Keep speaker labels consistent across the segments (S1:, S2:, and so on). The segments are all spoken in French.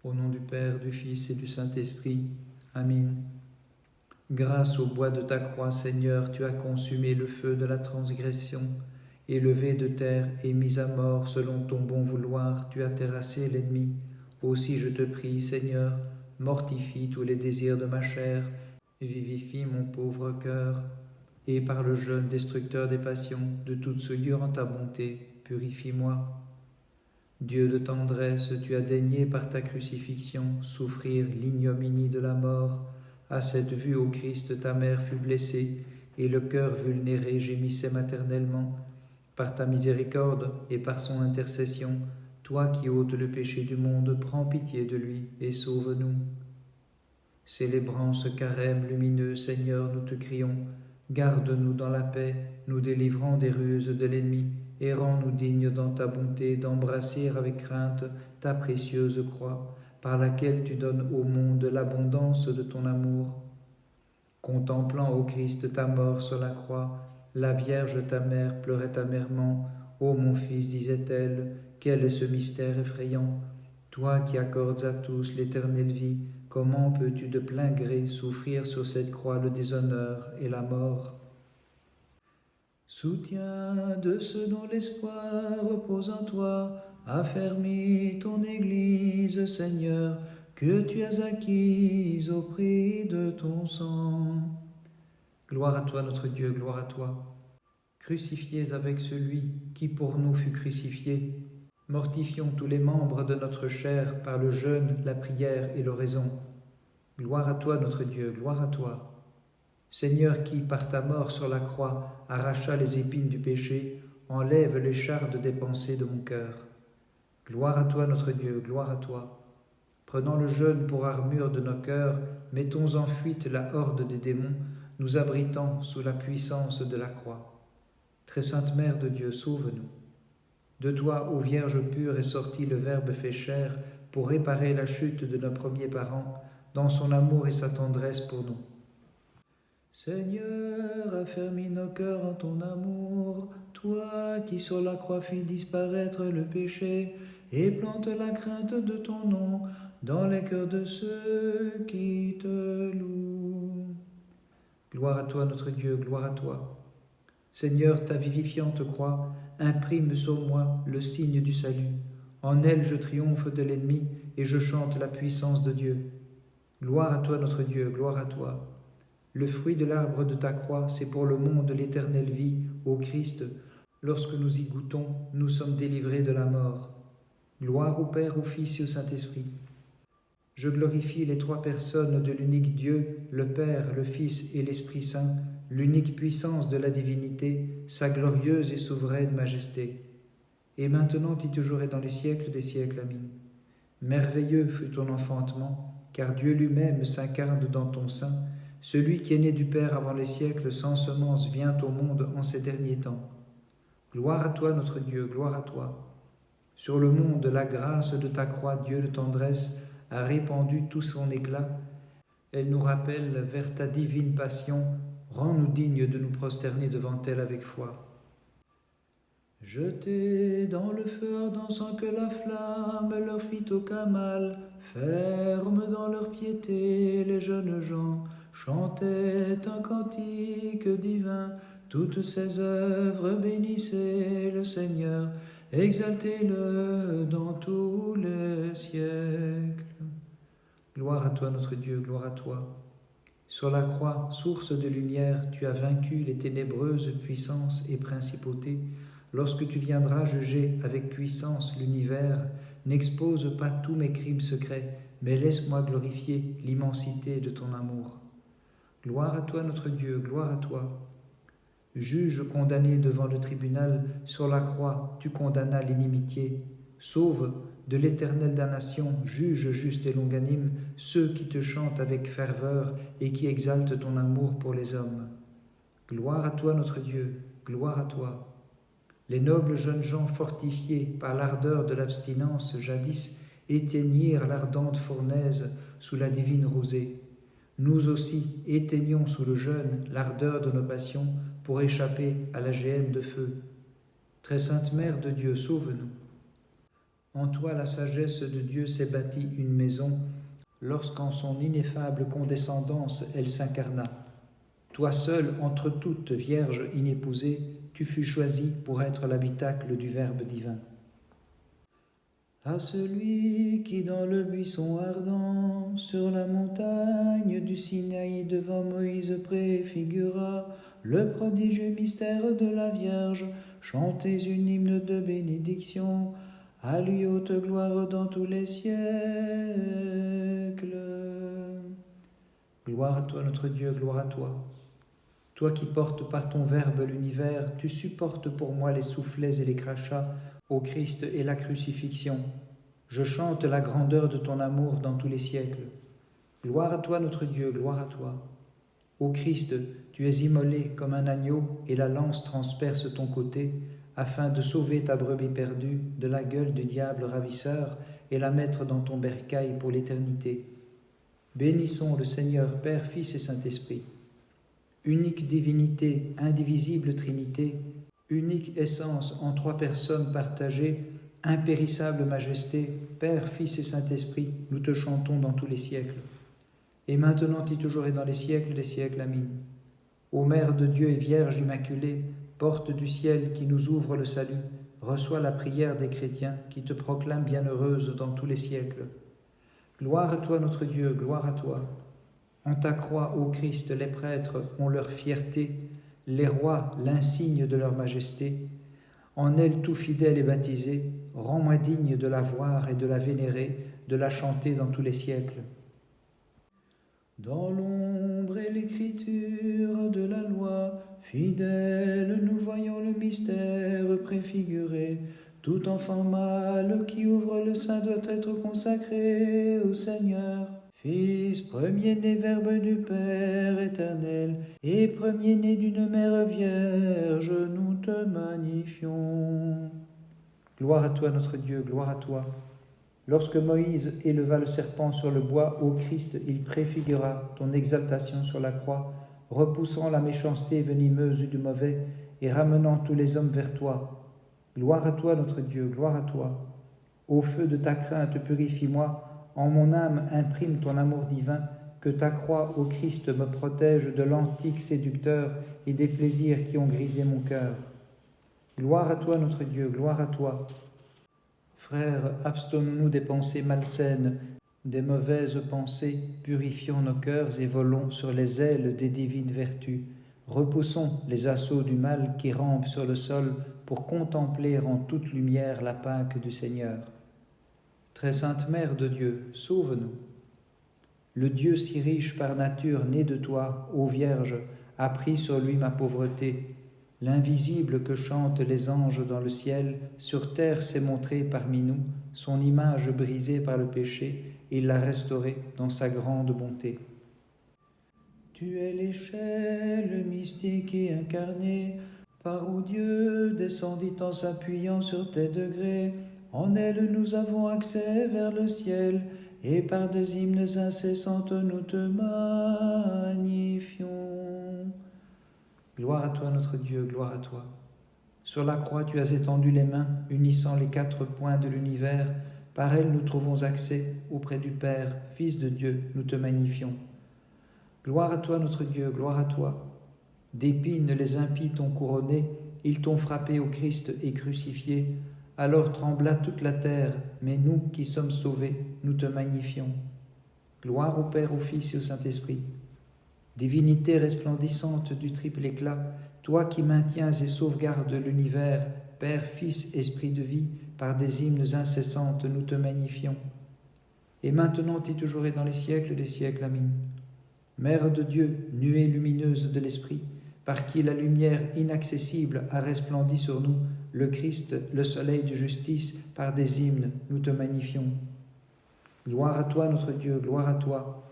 S1: Au nom du Père, du Fils et du Saint-Esprit. Amen. Grâce au bois de ta croix, Seigneur, tu as consumé le feu de la transgression, élevé de terre et mis à mort selon ton bon vouloir, tu as terrassé l'ennemi. Aussi je te prie, Seigneur, mortifie tous les désirs de ma chair, vivifie mon pauvre cœur, et par le jeûne destructeur des passions, de toute souillure en ta bonté, purifie-moi. Dieu de tendresse, tu as daigné par ta crucifixion souffrir l'ignominie de la mort. À cette vue, ô Christ, ta mère fut blessée, et le cœur vulnéré gémissait maternellement. Par ta miséricorde et par son intercession, toi qui ôtes le péché du monde, prends pitié de lui et sauve-nous. Célébrant ce carême lumineux, Seigneur, nous te crions, garde-nous dans la paix, nous délivrant des ruses de l'ennemi, et rends-nous dignes dans ta bonté d'embrasser avec crainte ta précieuse croix, par laquelle tu donnes au monde l'abondance de ton amour. Contemplant, ô Christ, ta mort sur la croix, la Vierge ta mère pleurait amèrement. Ô mon Fils, disait-elle, quel est ce mystère effrayant? Toi qui accordes à tous l'éternelle vie, comment peux-tu de plein gré souffrir sur cette croix le déshonneur et la mort? Soutiens de ceux dont l'espoir repose en toi, affermis ton Église, Seigneur, que tu as acquise au prix de ton sang. Gloire à toi, notre Dieu, gloire à toi. Crucifiés avec celui qui pour nous fut crucifié, mortifions tous les membres de notre chair par le jeûne, la prière et l'oraison. Gloire à toi, notre Dieu, gloire à toi. Seigneur qui, par ta mort sur la croix, arracha les épines du péché, enlève l'écharde des pensées de mon cœur. Gloire à toi, notre Dieu, gloire à toi. Prenant le jeûne pour armure de nos cœurs, mettons en fuite la horde des démons, nous abritant sous la puissance de la croix. Très sainte Mère de Dieu, sauve-nous. De toi, ô Vierge pure, est sorti le Verbe fait chair pour réparer la chute de nos premiers parents, dans son amour et sa tendresse pour nous. Seigneur, affermis nos cœurs en ton amour, toi qui sur la croix fis disparaître le péché, et plante la crainte de ton nom dans les cœurs de ceux qui te louent. Gloire à toi, notre Dieu, gloire à toi. Seigneur, ta vivifiante croix imprime sur moi le signe du salut. En elle je triomphe de l'ennemi et je chante la puissance de Dieu. Gloire à toi, notre Dieu, gloire à toi. Le fruit de l'arbre de ta croix, c'est pour le monde l'éternelle vie, ô Christ. Lorsque nous y goûtons, nous sommes délivrés de la mort. Gloire au Père, au Fils et au Saint-Esprit. Je glorifie les trois personnes de l'unique Dieu, le Père, le Fils et l'Esprit Saint, l'unique puissance de la divinité, sa glorieuse et souveraine majesté. Et maintenant et toujours et dans les siècles des siècles. Amen. Merveilleux fut ton enfantement, car Dieu lui-même s'incarne dans ton sein. Celui qui est né du Père avant les siècles sans semence vient au monde en ces derniers temps. Gloire à toi, notre Dieu, gloire à toi. Sur le monde, la grâce de ta croix, Dieu de tendresse, a répandu tout son éclat. Elle nous rappelle vers ta divine passion. Rends-nous dignes de nous prosterner devant elle avec foi. Jetés dans le feu ardent sans que la flamme leur fit aucun mal, fermes dans leur piété, les jeunes gens chantaient un cantique divin. Toutes ses œuvres bénissaient le Seigneur, exaltez-le dans tous les siècles. Gloire à toi, notre Dieu, gloire à toi. Sur la croix, source de lumière, tu as vaincu les ténébreuses puissances et principautés. Lorsque tu viendras juger avec puissance l'univers, n'expose pas tous mes crimes secrets, mais laisse-moi glorifier l'immensité de ton amour. Gloire à toi, notre Dieu, gloire à toi. Juge condamné devant le tribunal, sur la croix, tu condamnas l'inimitié. Sauve de l'éternelle damnation, juge juste et longanime, ceux qui te chantent avec ferveur et qui exaltent ton amour pour les hommes. Gloire à toi, notre Dieu, gloire à toi. Les nobles jeunes gens fortifiés par l'ardeur de l'abstinence jadis éteignirent l'ardente fournaise sous la divine rosée. Nous aussi éteignons sous le jeûne l'ardeur de nos passions pour échapper à la géhenne de feu. Très sainte Mère de Dieu, sauve-nous. En toi la sagesse de Dieu s'est bâtie une maison, lorsqu'en son ineffable condescendance elle s'incarna. Toi seul, entre toutes vierges inépousées, tu fus choisi pour être l'habitacle du Verbe divin. À celui qui dans le buisson ardent, sur la montagne du Sinaï devant Moïse préfigura le prodigieux mystère de la Vierge, chantez une hymne de bénédiction, à lui haute gloire dans tous les siècles. Gloire à toi notre Dieu, gloire à toi. Toi qui portes par ton Verbe l'univers, tu supportes pour moi les soufflets et les crachats, ô Christ et la crucifixion. Je chante la grandeur de ton amour dans tous les siècles. Gloire à toi notre Dieu, gloire à toi. Ô Christ, tu es immolé comme un agneau et la lance transperce ton côté, afin de sauver ta brebis perdue de la gueule du diable ravisseur et la mettre dans ton bercail pour l'éternité. Bénissons le Seigneur, Père, Fils et Saint-Esprit. Unique divinité, indivisible Trinité, unique essence en trois personnes partagées, impérissable majesté, Père, Fils et Saint-Esprit, nous te chantons dans tous les siècles. Et maintenant et toujours et dans les siècles des siècles, Amen. Ô Mère de Dieu et Vierge Immaculée, porte du ciel qui nous ouvre le salut, reçois la prière des chrétiens qui te proclament bienheureuse dans tous les siècles. Gloire à toi notre Dieu, gloire à toi. En ta croix, ô Christ, les prêtres ont leur fierté, les rois l'insigne de leur majesté. En elle tout fidèle et baptisé, rends-moi digne de la voir et de la vénérer, de la chanter dans tous les siècles. Dans l'ombre et l'écriture de la loi, fidèles, nous voyons le mystère préfiguré. Tout enfant mâle qui ouvre le sein doit être consacré au Seigneur. Fils premier-né, Verbe du Père éternel, et premier-né d'une mère vierge, nous te magnifions. Gloire à toi notre Dieu, gloire à toi. Lorsque Moïse éleva le serpent sur le bois, ô Christ, il préfigura ton exaltation sur la croix, repoussant la méchanceté venimeuse du mauvais et ramenant tous les hommes vers toi. Gloire à toi notre Dieu, gloire à toi. Au feu de ta crainte purifie-moi, en mon âme imprime ton amour divin, que ta croix, ô Christ, me protège de l'antique séducteur et des plaisirs qui ont grisé mon cœur. Gloire à toi notre Dieu, gloire à toi. Frères, abstenons-nous des pensées malsaines, des mauvaises pensées, purifions nos cœurs et volons sur les ailes des divines vertus. Repoussons les assauts du mal qui rampent sur le sol pour contempler en toute lumière la Pâque du Seigneur. Très sainte Mère de Dieu, sauve-nous. Le Dieu si riche par nature, né de toi, ô Vierge, a pris sur lui ma pauvreté. L'invisible que chantent les anges dans le ciel, sur terre s'est montré parmi nous, son image brisée par le péché, et il l'a restaurée dans sa grande bonté. Tu es l'échelle mystique et incarnée, par où Dieu descendit en s'appuyant sur tes degrés. En elle nous avons accès vers le ciel, et par des hymnes incessantes nous te magnifions. Gloire à toi notre Dieu, gloire à toi. Sur la croix tu as étendu les mains, unissant les quatre points de l'univers. Par elles nous trouvons accès auprès du Père, Fils de Dieu, nous te magnifions. Gloire à toi notre Dieu, gloire à toi. D'épines les impies t'ont couronné, ils t'ont frappé au Christ et crucifié. Alors trembla toute la terre, mais nous qui sommes sauvés, nous te magnifions. Gloire au Père, au Fils et au Saint-Esprit. Divinité resplendissante du triple éclat, toi qui maintiens et sauvegardes l'univers, Père, Fils, Esprit de vie, par des hymnes incessantes, nous te magnifions. Et maintenant et toujours et dans les siècles des siècles, Amen. Mère de Dieu, nuée lumineuse de l'Esprit, par qui la lumière inaccessible a resplendi sur nous, le Christ, le soleil de justice, par des hymnes, nous te magnifions. Gloire à toi, notre Dieu, gloire à toi.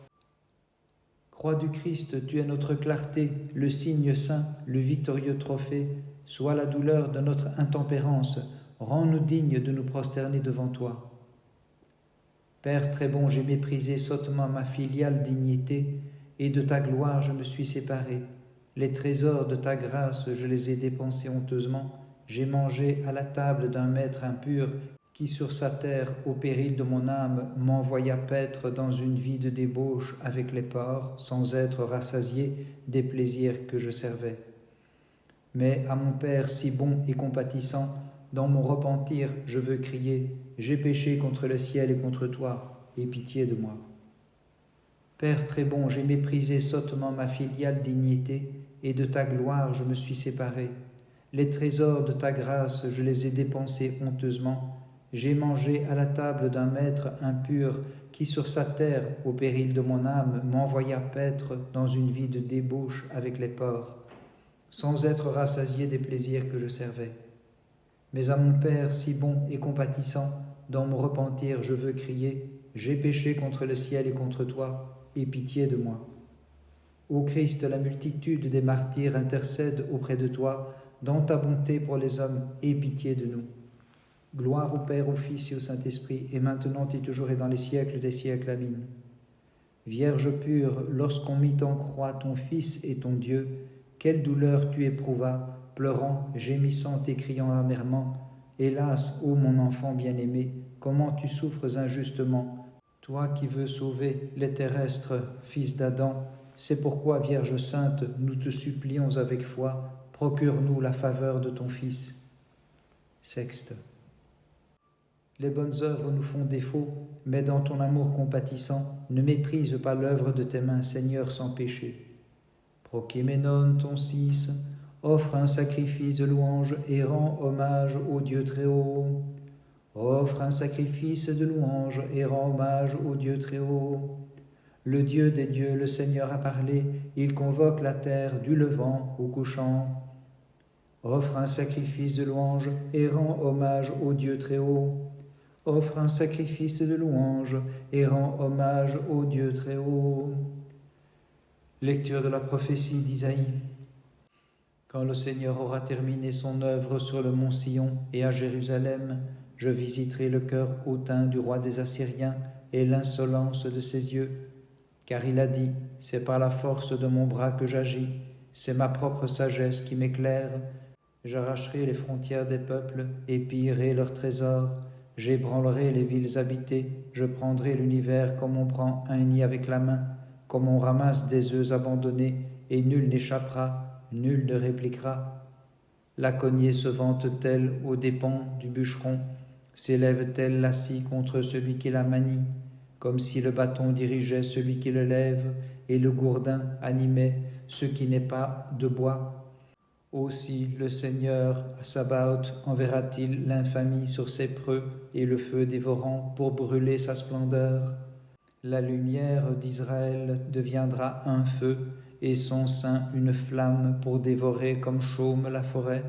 S1: Croix du Christ, tu es notre clarté, le signe saint, le victorieux trophée. Sois la douleur de notre intempérance, rends-nous dignes de nous prosterner devant toi. Père très bon, j'ai méprisé sottement ma filiale dignité, et de ta gloire je me suis séparé. Les trésors de ta grâce, je les ai dépensés honteusement. J'ai mangé à la table d'un maître impur, qui sur sa terre, au péril de mon âme, m'envoya paître dans une vie de débauche avec les porcs, sans être rassasié des plaisirs que je servais. Mais à mon Père si bon et compatissant, dans mon repentir, je veux crier, j'ai péché contre le ciel et contre toi, aie pitié de moi. Père très bon, j'ai méprisé sottement ma filiale dignité, et de ta gloire je me suis séparé. Les trésors de ta grâce, je les ai dépensés honteusement. J'ai mangé à la table d'un maître impur qui sur sa terre, au péril de mon âme, m'envoya paître dans une vie de débauche avec les porcs, sans être rassasié des plaisirs que je servais. Mais à mon Père si bon et compatissant, dans mon repentir je veux crier, j'ai péché contre le ciel et contre toi, aie pitié de moi. Ô Christ, la multitude des martyrs intercède auprès de toi, dans ta bonté pour les hommes, aie pitié de nous. Gloire au Père, au Fils et au Saint-Esprit, et maintenant et toujours et dans les siècles des siècles. Amen. Vierge pure, lorsqu'on mit en croix ton Fils et ton Dieu, quelle douleur tu éprouvas, pleurant, gémissant et criant amèrement. Hélas, ô mon enfant bien-aimé, comment tu souffres injustement, toi qui veux sauver les terrestres, fils d'Adam. C'est pourquoi, Vierge sainte, nous te supplions avec foi, procure-nous la faveur de ton Fils. Sexte. Les bonnes œuvres nous font défaut, mais dans ton amour compatissant, ne méprise pas l'œuvre de tes mains, Seigneur, sans péché. Prochimenon, ton Fils, offre un sacrifice de louange et rend hommage au Dieu très haut. Offre un sacrifice de louange et rend hommage au Dieu très haut. Le Dieu des dieux, le Seigneur a parlé, il convoque la terre du levant au couchant. Offre un sacrifice de louange et rend hommage au Dieu très haut. Offre un sacrifice de louange et rend hommage au Dieu très haut. Lecture de la prophétie d'Isaïe. Quand le Seigneur aura terminé son œuvre sur le mont Sion et à Jérusalem, je visiterai le cœur hautain du roi des Assyriens et l'insolence de ses yeux. Car il a dit, c'est par la force de mon bras que j'agis, c'est ma propre sagesse qui m'éclaire. J'arracherai les frontières des peuples et pillerai leurs trésors. J'ébranlerai les villes habitées, je prendrai l'univers comme on prend un nid avec la main, comme on ramasse des œufs abandonnés, et nul n'échappera, nul ne répliquera. La cognée se vante-t-elle aux dépens du bûcheron, s'élève-t-elle la scie contre celui qui la manie, comme si le bâton dirigeait celui qui le lève, et le gourdin animait ce qui n'est pas de bois. Aussi le Seigneur Sabaoth enverra-t-il l'infamie sur ses preux et le feu dévorant pour brûler sa splendeur. La lumière d'Israël deviendra un feu et son sein une flamme pour dévorer comme chaume la forêt.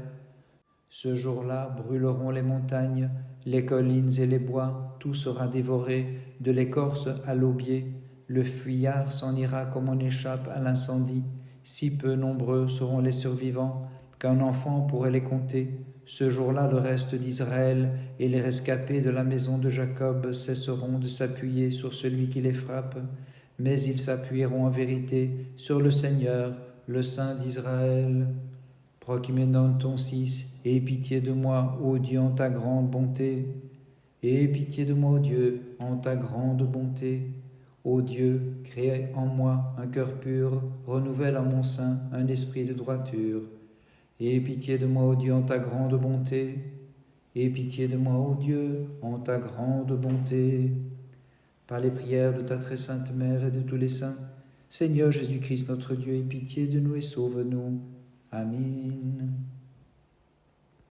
S1: Ce jour-là brûleront les montagnes, les collines et les bois, tout sera dévoré, de l'écorce à l'aubier. Le fuyard s'en ira comme on échappe à l'incendie. Si peu nombreux seront les survivants qu'un enfant pourrait les compter. Ce jour-là, le reste d'Israël et les rescapés de la maison de Jacob cesseront de s'appuyer sur celui qui les frappe, mais ils s'appuieront en vérité sur le Seigneur, le Saint d'Israël. Prochimenon ton Fils, aie pitié de moi, ô Dieu, en ta grande bonté. Aie pitié de moi, ô Dieu, en ta grande bonté. Ô Dieu, crée en moi un cœur pur, renouvelle en mon sein un esprit de droiture. Aie pitié de moi, ô Dieu, en ta grande bonté. Aie pitié de moi, ô Dieu, en ta grande bonté. Par les prières de ta très sainte Mère et de tous les saints, Seigneur Jésus-Christ notre Dieu, aie pitié de nous et sauve-nous. Amen.